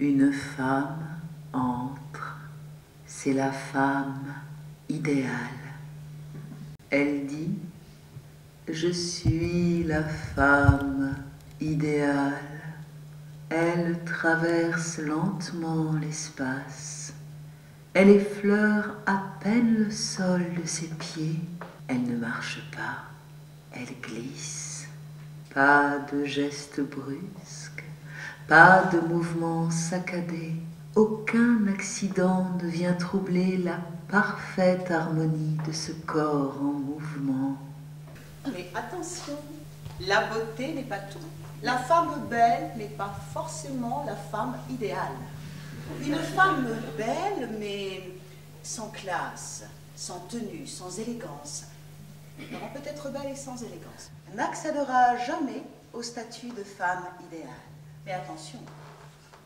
Une femme entre, c'est la femme idéale. Elle dit, je suis la femme idéale. Elle traverse lentement l'espace. Elle effleure à peine le sol de ses pieds. Elle ne marche pas, elle glisse. Pas de gestes brusques, pas de mouvements saccadés. Aucun accident ne vient troubler la parfaite harmonie de ce corps en mouvement. Mais attention, la beauté n'est pas tout. La femme belle n'est pas forcément la femme idéale. Une femme belle, mais sans classe, sans tenue, sans élégance. Elle peut être belle et sans élégance. N'accédera jamais au statut de femme idéale. Mais attention,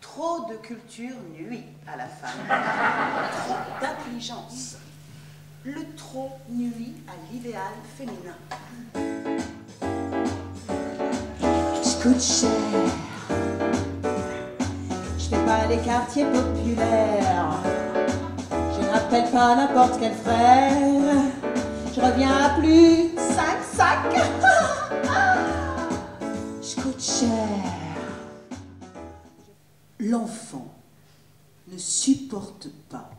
trop de culture nuit à la femme. Trop d'intelligence. Le trop nuit à l'idéal féminin. Je coûte cher. Je fais pas les quartiers populaires. Je n'appelle pas n'importe quel frère. Je reviens à plus 5 sacs. Je coûte cher. L'enfant ne supporte pas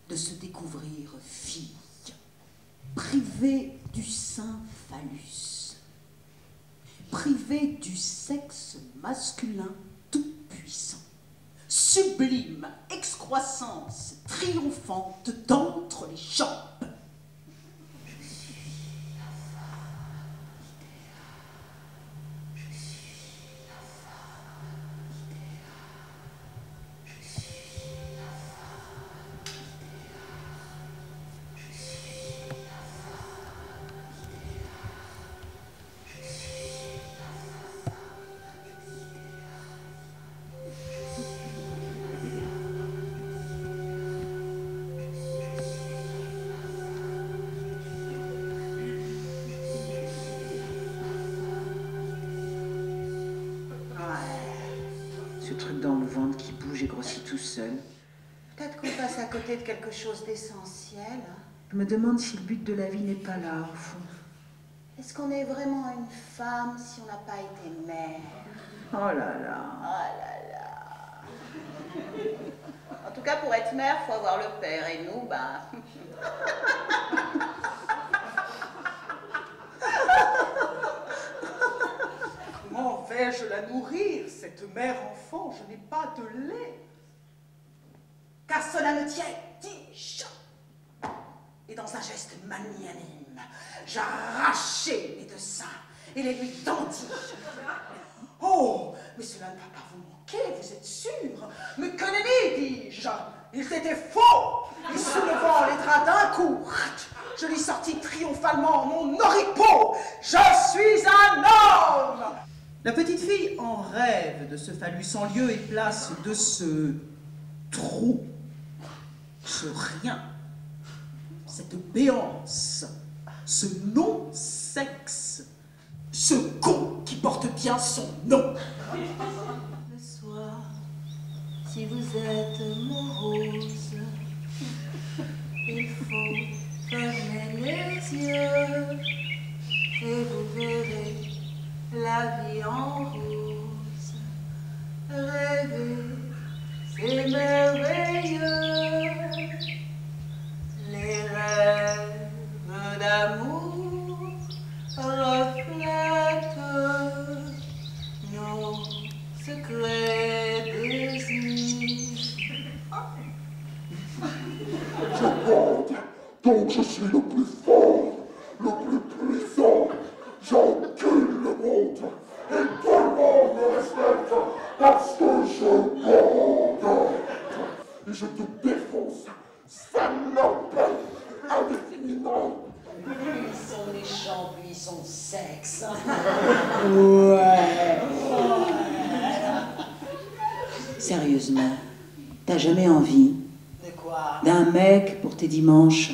de se découvrir fille, privée du sein phallus, privée du sexe masculin tout-puissant, sublime excroissance triomphante d'entre les jambes. Ce truc dans le ventre qui bouge et grossit tout seul. Peut-être qu'on passe à côté de quelque chose d'essentiel. Je me demande si le but de la vie n'est pas là, au fond. Est-ce qu'on est vraiment une femme si on n'a pas été mère? Oh là là. Oh là là. En tout cas, pour être mère, il faut avoir le père. Et nous, ben... Comment vais-je la nourrir, cette mère-enfant? Je n'ai pas de lait. Qu'à cela ne tienne, dis-je. Et dans un geste magnanime, j'arrachai mes deux seins et les lui tendis. Oh, mais cela ne va pas vous manquer, vous êtes sûr? Mais que nenni, dis-je. Ils étaient faux. Et soulevant les draps d'un coup, je lui sortis triomphalement mon oripeau. Je suis un homme. La petite fille en rêve de ce phallus en lieu et place de ce trou, ce rien, cette béance, ce non-sexe, ce con qui porte bien son nom. Le soir, si vous êtes morose, il faut fermer les yeux et vous verrez la vie en rose. Rêver, c'est merveilleux. Les rêves d'amour reflètent nos secrets désirs. Je bande, donc je suis le plus fort, le plus puissant. J'encule le monde et tout le monde me respecte parce que je bande. Et je te défonce, salope, indéfiniment. Plus son méchant, plus son sexe. Ouais. Sérieusement, t'as jamais envie De quoi? d'un mec pour tes dimanches?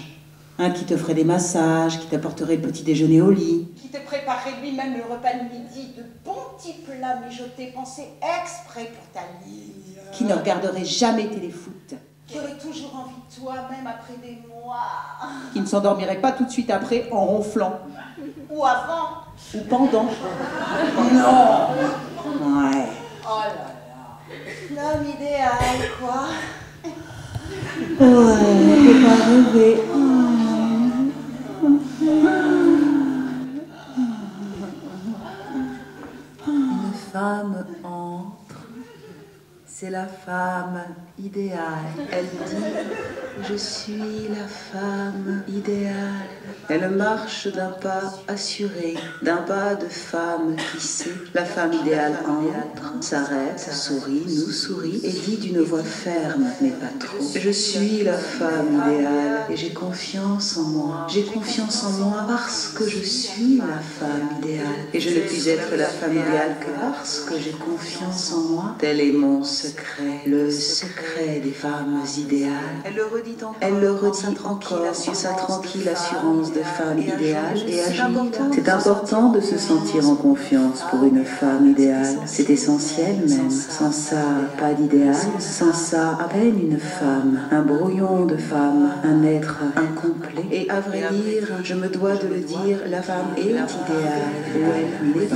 Un qui te ferait des massages, qui t'apporterait le petit déjeuner au lit. Qui te préparerait lui-même le repas de midi de bon petit plat mijoté pensé exprès pour ta ligne. Qui ne regarderait jamais téléfoot. Qui aurait toujours envie de toi, même après des mois. Qui ne s'endormirait pas tout de suite après en ronflant. Ou avant. Ou pendant. Non. Ouais. Oh là là. L'homme idéal, quoi. Ouais, faut pas rêver. Une femme entre, c'est la femme idéale. Elle dit, je suis la femme idéale. Elle marche d'un pas assuré, d'un pas de femme qui sait. La femme idéale entre, s'arrête, sourit, nous sourit et dit d'une voix ferme, mais pas trop. Je suis la femme idéale et j'ai confiance en moi. J'ai confiance en moi parce que je suis la femme idéale. Et je ne puis être la femme idéale que parce que j'ai confiance en moi. Tel est mon secret, le secret des femmes idéales. Elle le redit encore en sa tranquille assurance de femme idéale et ajoute, c'est important de se sentir en confiance pour une femme idéale. C'est essentiel même. Sans ça, pas d'idéal. Sans ça, à peine une femme. Un brouillon de femme, un être incomplet. Et à vrai dire, je me dois de le dire, la femme est idéale ou elle n'est pas.